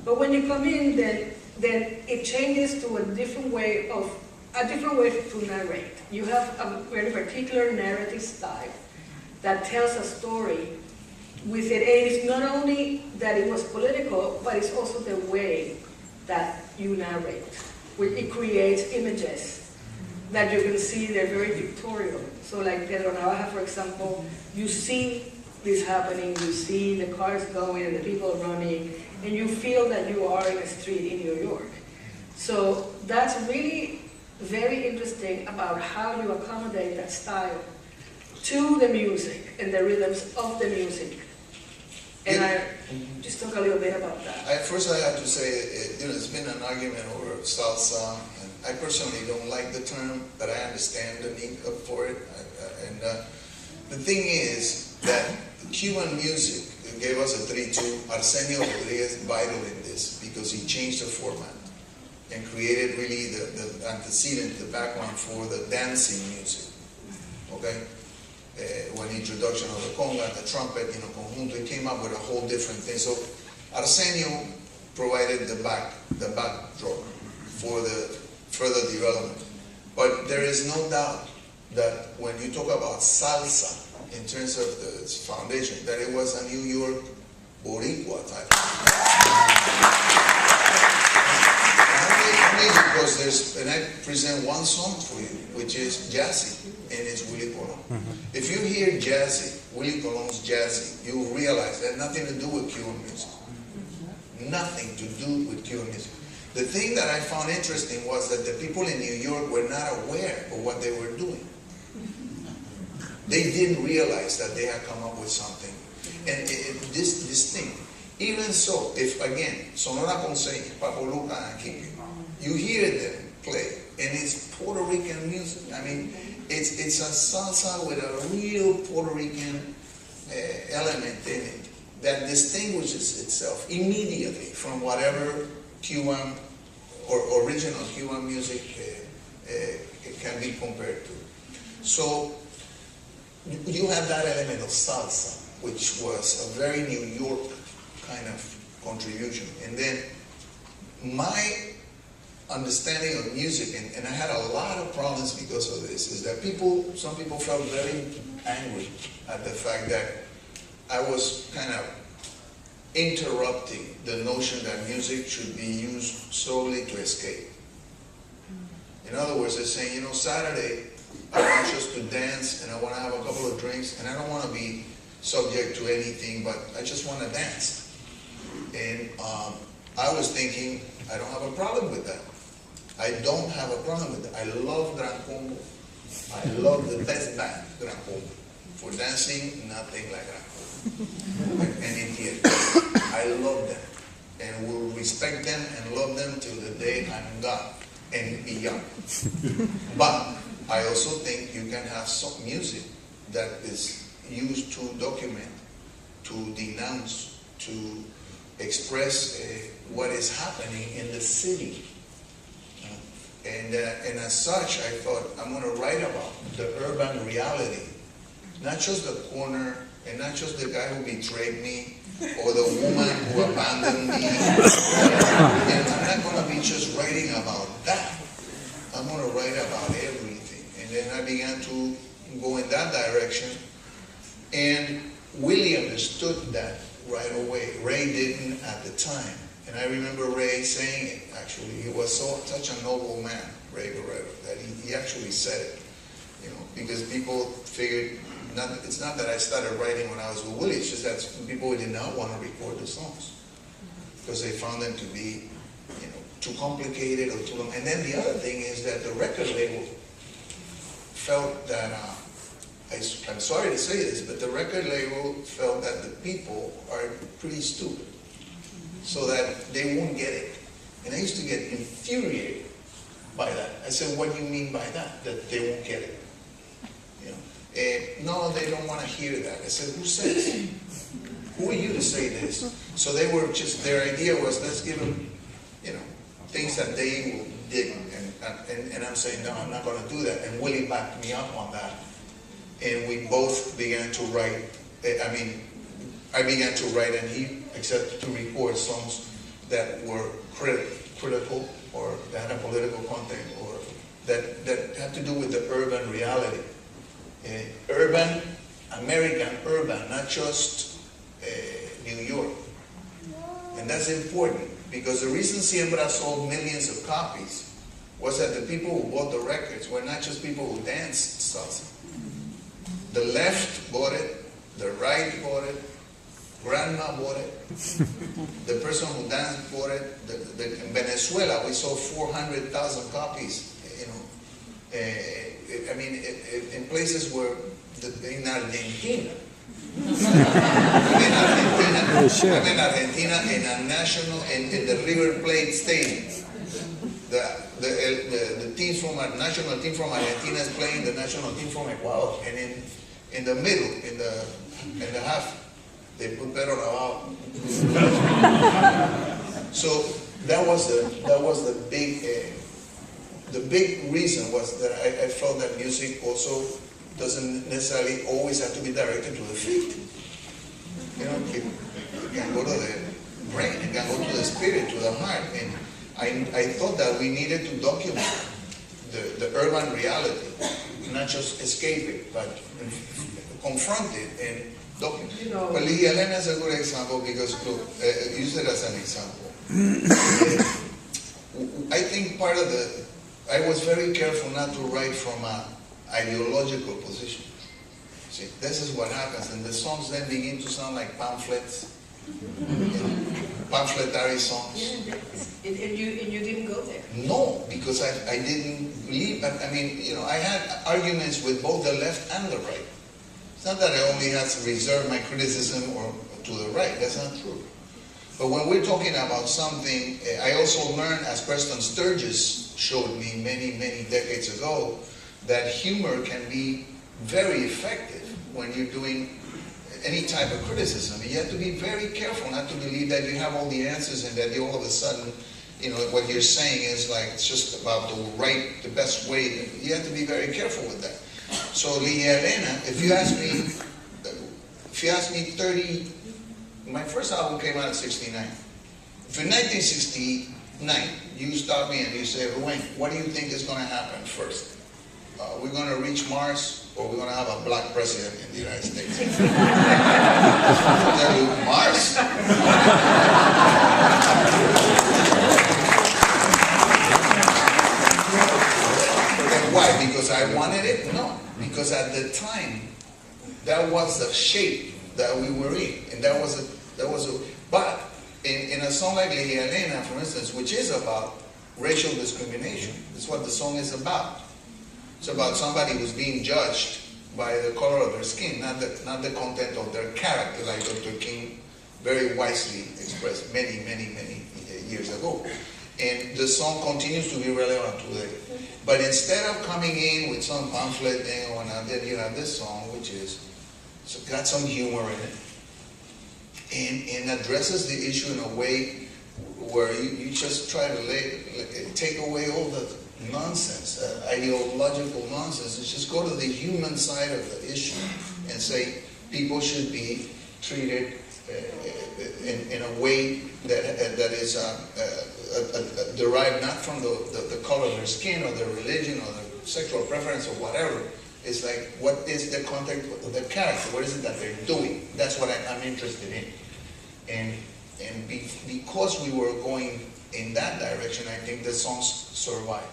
But when you come in, then it changes to a different way to narrate. You have a very particular narrative style that tells a story with it. And it's not only that it was political, but it's also the way that you narrate. It creates images that you can see. They're very pictorial. So like Pedro Navaja, for example, you see this happening, you see the cars going and the people running, and you feel that you are in a street in New York. So that's really very interesting about how you accommodate that style to the music and the rhythms of the music. And I just talk a little bit about that. First I have to say, it's been an argument over salsa, and I personally don't like the term, but I understand the need for it. The thing is that Cuban music gave us a 3-2. Arsenio Rodriguez vital in this because he changed the format and created really the antecedent, the background for the dancing music. Okay? When the introduction of the conga, the trumpet, conjunto, he came up with a whole different thing. So Arsenio provided the backdrop for the further development. But there is no doubt that when you talk about salsa, in terms of its foundation, that it was a New York Boricua type. Because and I present one song for you, which is jazzy, and it's Willie Colon. If you hear jazzy, Willie Colon's jazzy, you will realize that nothing to do with Cuban music. Nothing to do with Cuban music. The thing that I found interesting was that the people in New York were not aware of what they were doing. They didn't realize that they had come up with something. And this thing, even so, if again, Sonora Ponceña, Papo Luca and Kiki, you hear them play, and it's Puerto Rican music. I mean, it's a salsa with a real Puerto Rican element in it that distinguishes itself immediately from whatever Cuban or original Cuban music can be compared to. So you have that element of salsa, which was a very New York kind of contribution. And then my understanding of music, and I had a lot of problems because of this, is that some people felt very angry at the fact that I was kind of interrupting the notion that music should be used solely to escape. In other words, they're saying, Saturday, I want just to dance, and I want to have a couple of drinks, and I don't want to be subject to anything, but I just want to dance. And I was thinking, I don't have a problem with that. I don't have a problem with that. I love Gran Combo. I love the best band, Gran Combo. For dancing, nothing like Gran Combo. Like any theater. I love them. And will respect them and love them till the day I'm gone and beyond. But I also think you can have some music that is used to document, to denounce, to express what is happening in the city. And as such, I thought, I'm going to write about the urban reality. Not just the corner, and not just the guy who betrayed me, or the woman who abandoned me. And I'm not going to be just writing about that. I'm going to write about everything. And then I began to go in that direction. And Willie understood that right away. Ray didn't at the time. And I remember Ray saying it, actually. He was such a noble man, Ray Barreto, that he actually said it. Because people figured, it's not that I started writing when I was with Willie, it's just that people did not want to record the songs. Because they found them to be, too complicated or too long. And then the other thing is that the record label felt that, I'm sorry to say this, but the record label felt that the people are pretty stupid, so that they won't get it. And I used to get infuriated by that. I said, what do you mean by that? That they won't get it? No, they don't want to hear that. I said, who says? Who are you to say this? So they were just, their idea was, let's give them, things that they will dig. And I'm saying, no, I'm not going to do that. And Willie backed me up on that. And we both began to write. I began to write, and he accepted to record songs that were critical or that had a political content or that had to do with the urban reality. Urban, American urban, not just New York. And that's important because the reason Siembra sold millions of copies was that the people who bought the records were not just people who danced salsa. The left bought it, the right bought it, grandma bought it, the person who danced bought it. In Venezuela, we sold 400,000 copies. I mean, in places where, in Argentina, I'm in Argentina in a national, in the River Plate Stadium. The teams from our national team from Argentina is playing the national team from Ecuador, and in the middle, in the half, they put Pedro Raval. So that was the big reason was that I felt that music also doesn't necessarily always have to be directed to the feet. You know, it can go to the brain, it can go to the spirit, to the heart. And I thought that we needed to document the urban reality, not just escape it, but confront it and document it. Well, Elena is a good example because, look, use it as an example. I think part of I was very careful not to write from an ideological position. See, this is what happens, and the songs then begin to sound like pamphlets, pamphletary songs. And you didn't go there? No, because I didn't believe, I mean, I had arguments with both the left and the right. It's not that I only had to reserve my criticism or to the right, that's not true. But when we're talking about something, I also learned, as Preston Sturges showed me many, many decades ago, that humor can be very effective when you're doing any type of criticism. You have to be very careful not to believe that you have all the answers and that all of a sudden, what you're saying is like it's just about the best way. You have to be very careful with that. So Ligia Elena, if you ask me 30, my first album came out in 69. If in 1969 you stop me and you say, Ruben, what do you think is going to happen first? We're going to reach Mars, or we're going to have a black president in the United States? I'll tell you, Mars. And why? Because I wanted it? No. Because at the time, that was the shape that we were in, and but in a song like Ligia Elena, for instance, which is about racial discrimination, that's what the song is about. It's about somebody who's being judged by the color of their skin, not the content of their character, like Dr. King very wisely expressed many, many, many years ago. And the song continues to be relevant today. But instead of coming in with some pamphlet thing, then you have this song, which is got some humor in it, and addresses the issue in a way where you just try to take away all the nonsense, ideological nonsense, and just go to the human side of the issue and say people should be treated in a way that is derived not from the color of their skin or their religion or their sexual preference or whatever. It's like, what is the content of the character? What is it that they're doing? That's what I'm interested in. And because we were going in that direction, I think the songs survive.